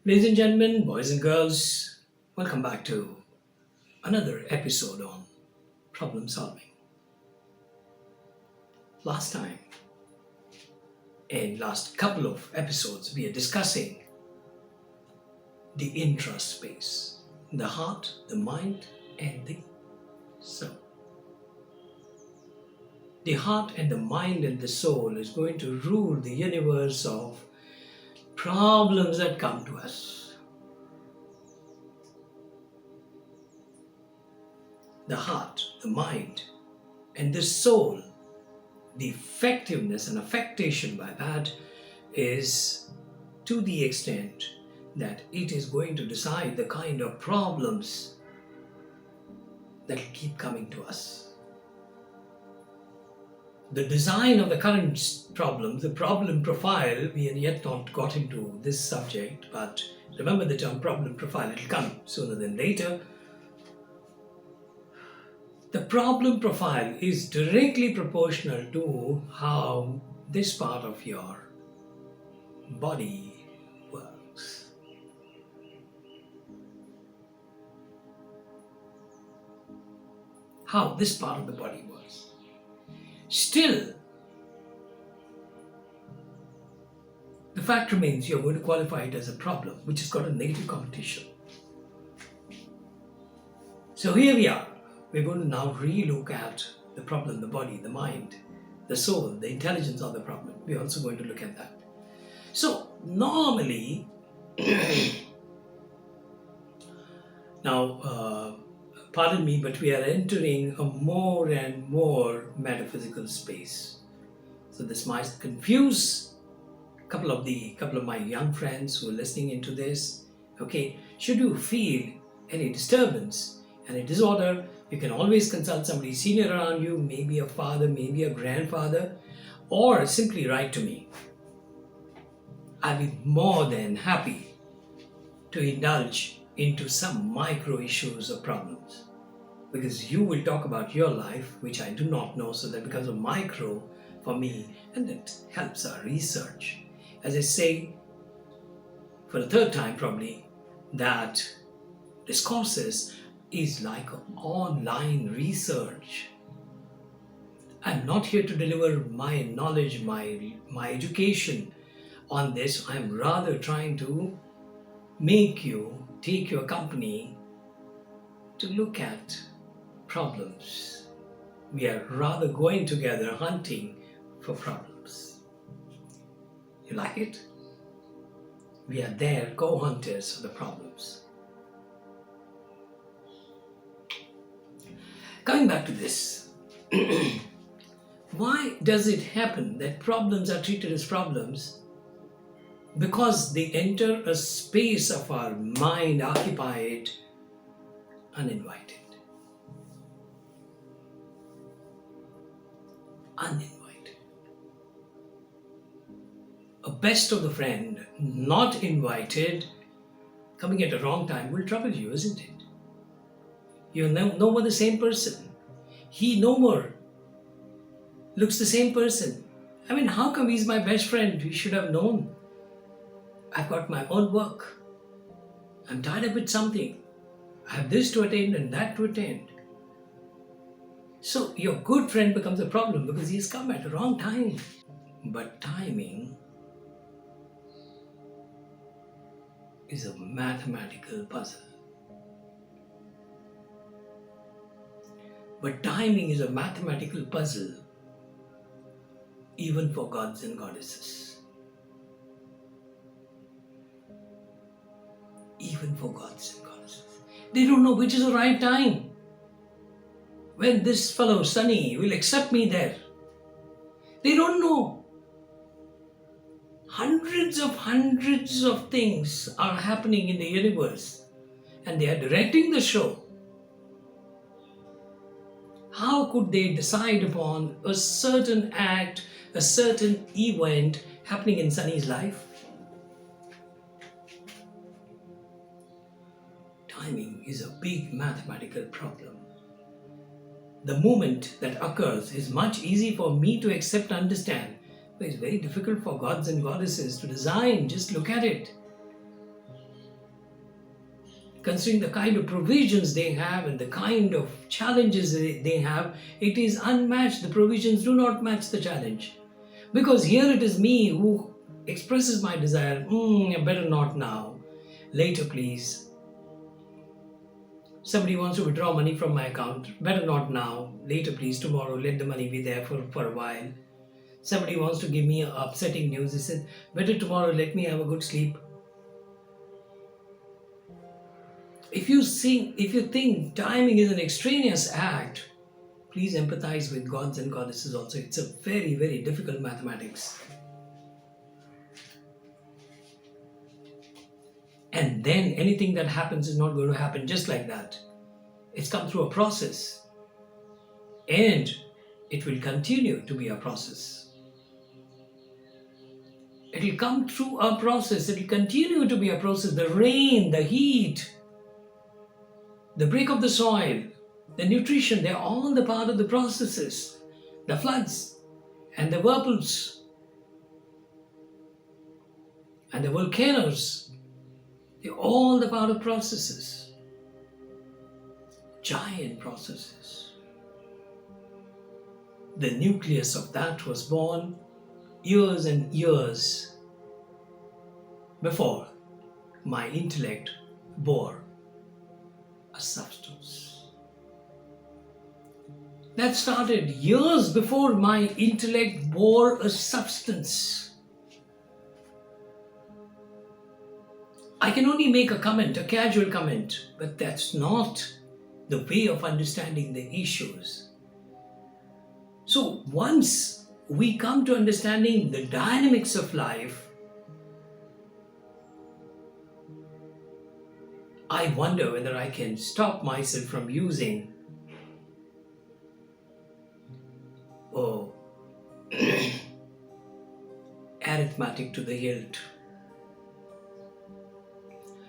Ladies and gentlemen, boys and girls, welcome back to another episode on problem solving. Last time, in last couple of episodes, we are discussing the intraspace, the heart, the mind, and the soul. The heart and the mind and the soul is going to rule the universe of problems that come to us. The heart, the mind, and the soul, the effectiveness and affectation by that is to the extent that it is going to decide the kind of problems that will keep coming to us. The design of the current problem, the problem profile, we have yet not got into this subject, but remember the term problem profile, it will come sooner than later. The problem profile is directly proportional to how this part of your body works. How this part of the body works. Still, the fact remains you're going to qualify it as a problem, which has got a negative connotation. So here we are. We're going to now re-look at the problem, the body, the mind, the soul, the intelligence of the problem. We're also going to look at that. So normally, now pardon me, but we are entering a more and more metaphysical space. So this might confuse a couple of my young friends who are listening into this. Okay, should you feel any disturbance, any disorder, you can always consult somebody senior around you, maybe a father, maybe a grandfather, or simply write to me. I'll be more than happy to indulge into some micro issues or problems, because you will talk about your life, which I do not know, so that becomes a micro for me, and that helps our research. As I say for the third time probably, that this courses is like online research. I'm not here to deliver my knowledge, my education on this. I'm rather trying to take your company to look at problems. We are rather going together hunting for problems. You like it? We are there, co-hunters of the problems. Coming back to this, why does it happen that problems are treated as problems? Because they enter a space of our mind occupied uninvited. Uninvited. A best of the friend, not invited, coming at a wrong time will trouble you, isn't it? You're no more the same person. He no more looks the same person. I mean, how come he's my best friend? You should have known. I've got my own work. I'm tied up with something. I have this to attend and that to attend. So your good friend becomes a problem because he's come at the wrong time. But timing is a mathematical puzzle. But timing is a mathematical puzzle even for gods and goddesses. Even for gods and goddesses. They don't know which is the right time. When this fellow Sunny will accept me there. They don't know. Hundreds of things are happening in the universe, and they are directing the show. How could they decide upon a certain act, a certain event happening in Sunny's life? Timing is a big mathematical problem. The moment that occurs is much easy for me to accept and understand, but it's very difficult for gods and goddesses to design. Just look at it. considering the kind of provisions they have and the kind of challenges they have, it is unmatched. The provisions do not match the challenge. Because here it is me who expresses my desire, better not now, later please. Somebody wants to withdraw money from my account, better not now, later please, tomorrow, let the money be there for a while. Somebody wants to give me upsetting news, he said, better tomorrow, let me have a good sleep. If you think timing is an extraneous act, please empathize with gods and goddesses also. It's a very, very difficult mathematics. And then anything that happens is not going to happen just like that. It's come through a process. And it will continue to be a process. It will come through a process. It will continue to be a process. The rain, the heat, the break of the soil, the nutrition, they're all the part of the processes. The floods and the whirlpools and the volcanoes, they're all the part of processes. Giant processes. The nucleus of that was born years and years before my intellect bore a substance. That started years before my intellect bore a substance. I can only make a comment, a casual comment, but that's not the way of understanding the issues. So once we come to understanding the dynamics of life, I wonder whether I can stop myself from using arithmetic to the hilt,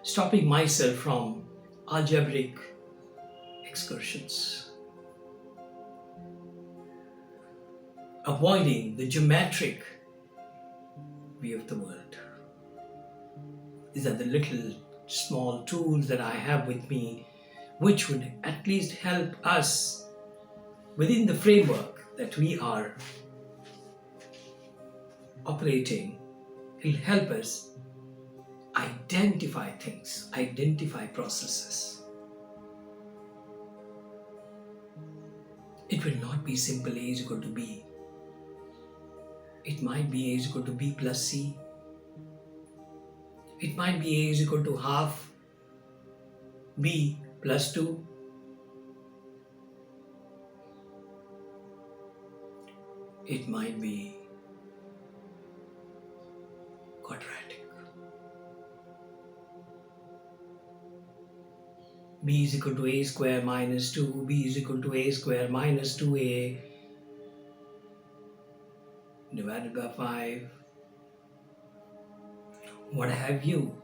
stopping myself from algebraic excursions, avoiding the geometric view of the world. These are the little small tools that I have with me, which would at least help us within the framework that we are operating. It will help us identify things, identify processes. It will not be simple A is equal to B. It might be A is equal to B plus C. It might be A is equal to half B plus 2. It might be quadratic. B is equal to A square minus 2. B is equal to A square minus 2A divided by 5. What have you?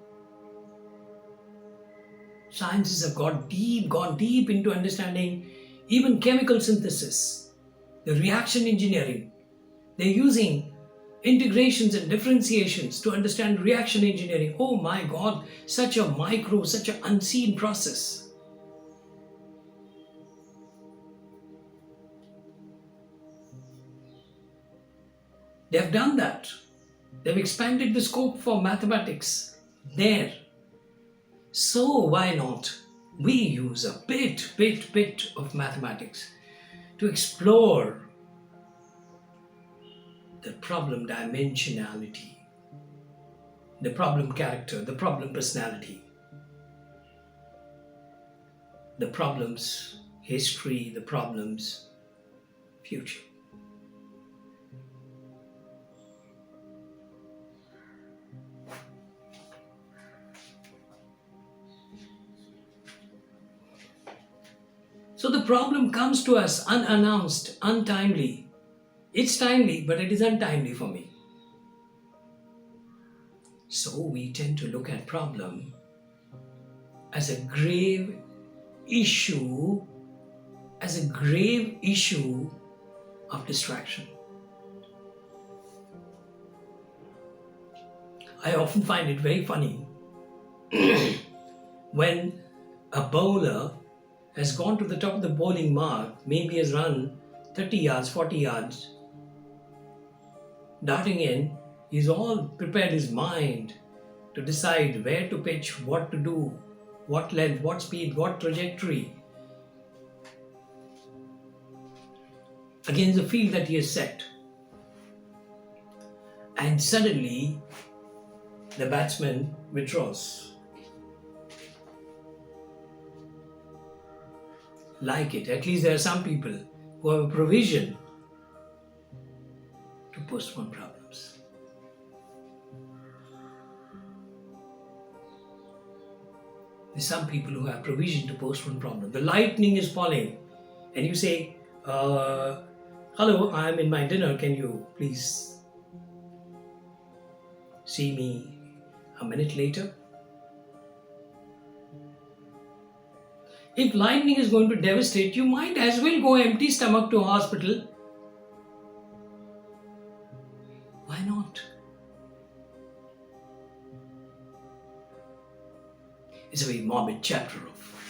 Sciences have gone deep into understanding even chemical synthesis, the reaction engineering. They're using integrations and differentiations to understand reaction engineering. Oh my God, such a micro, such an unseen process. They have done that. They've expanded the scope for mathematics there. So why not we use a bit of mathematics to explore the problem dimensionality, the problem character, the problem personality, the problem's history, the problem's future. So the problem comes to us unannounced, untimely. It's timely, but it is untimely for me. So we tend to look at problem as a grave issue, of distraction. I often find it very funny when A bowler has gone to the top of the bowling mark, maybe has run 30 yards, 40 yards, darting in. He's all prepared his mind to decide where to pitch, what to do, what length, what speed, what trajectory against the field that he has set. And suddenly the batsman withdraws. Like it. At least there are some people who have a provision to postpone problems. There's some people who have provision to postpone problems. The lightning is falling and you say, hello, I'm in my dinner. Can you please see me a minute later? If lightning is going to devastate, you might as well go empty stomach to a hospital. Why not? It's a very morbid chapter of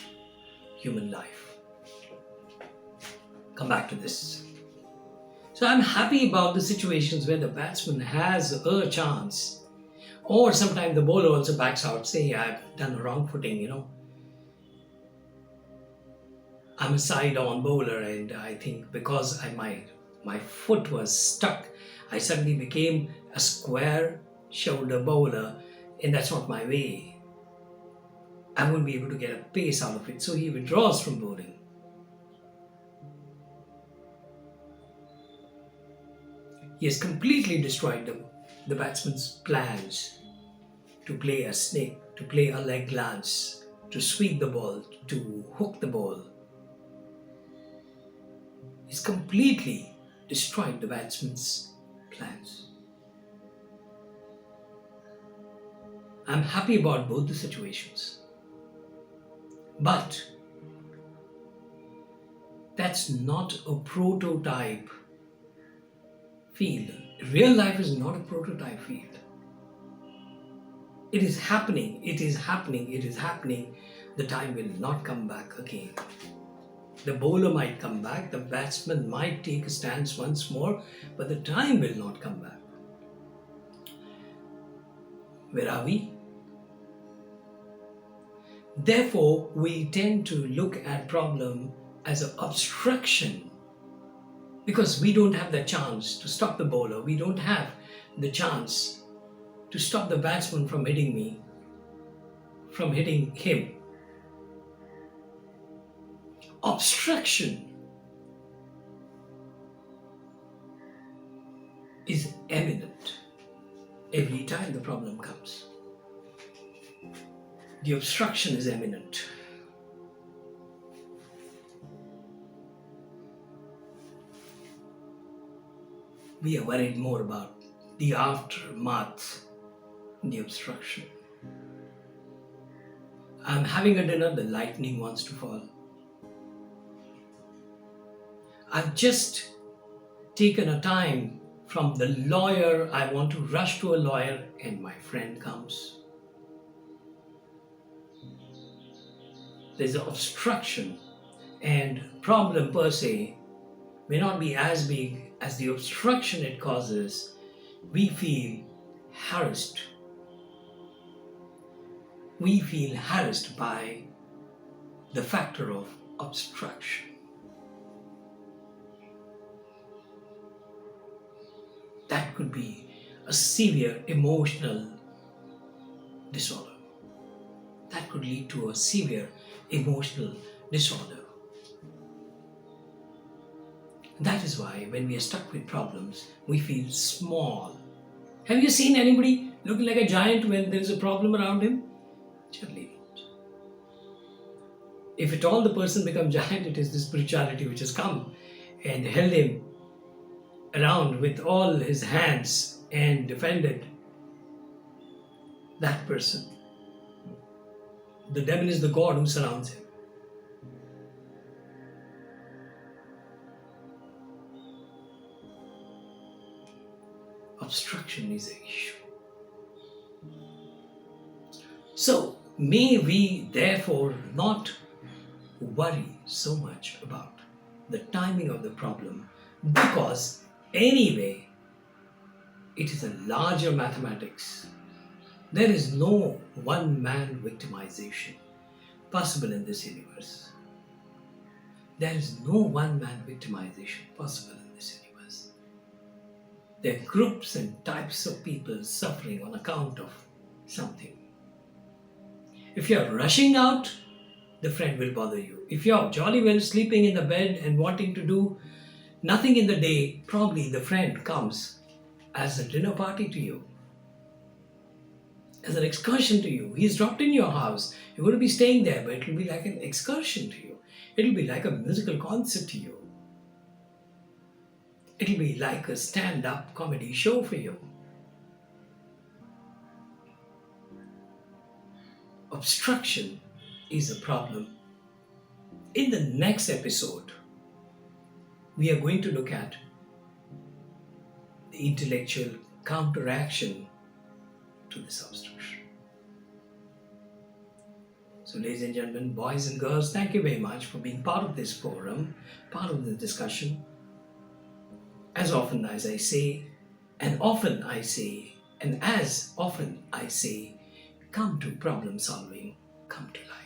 human life. Come back to this. So I'm happy about the situations where the batsman has a chance, or sometimes the bowler also backs out, say, I've done a wrong footing, I'm a side-on bowler, and I think because my foot was stuck, I suddenly became a square shoulder bowler, and that's not my way. I won't be able to get a pace out of it, so he withdraws from bowling. He has completely destroyed the batsman's plans to play a snake, to play a leg glance, to sweep the ball, to hook the ball. He's completely destroyed the batsman's plans. I'm happy about both the situations. But that's not a prototype field. Real life is not a prototype field. It is happening, it is happening, it is happening. The time will not come back again. The bowler might come back, the batsman might take a stance once more, but the time will not come back. Where are we? Therefore, we tend to look at problem as an obstruction because we don't have the chance to stop the bowler. We don't have the chance to stop the batsman from hitting me, from hitting him. Obstruction is eminent every time the problem comes. The obstruction is eminent. We are worried more about the aftermath, the obstruction. I'm having a dinner, the lightning wants to fall. I've just taken a time from the lawyer, I want to rush to a lawyer, and my friend comes. There's an obstruction, and problem per se may not be as big as the obstruction it causes. We feel harassed. We feel harassed by the factor of obstruction. That could be a severe emotional disorder. That could lead to a severe emotional disorder. That is why when we are stuck with problems, we feel small. Have you seen anybody looking like a giant when there is a problem around him? Certainly not. If at all the person becomes giant, it is the spirituality which has come and held him around with all his hands and defended that person. The devil is the God who surrounds him. Obstruction is an issue. So, May we therefore not worry so much about the timing of the problem, because anyway it is a larger mathematics. There is no one man victimization possible in this universe. There is no one man victimization possible in this universe. There are groups and types of people suffering on account of something. If you are rushing out, the friend will bother you. If you are jolly well sleeping in the bed and wanting to do nothing in the day, probably the friend comes as a dinner party to you, as an excursion to you. He's dropped in your house. You're going to be staying there, but it will be like an excursion to you. It will be like a musical concert to you. It will be like a stand-up comedy show for you. Obstruction is a problem. In the next episode, we are going to look at the intellectual counteraction to this obstruction. So, ladies and gentlemen, boys and girls, thank you very much for being part of this forum, part of the discussion. As often as I say, and often I say, and as often I say, come to problem solving, come to life.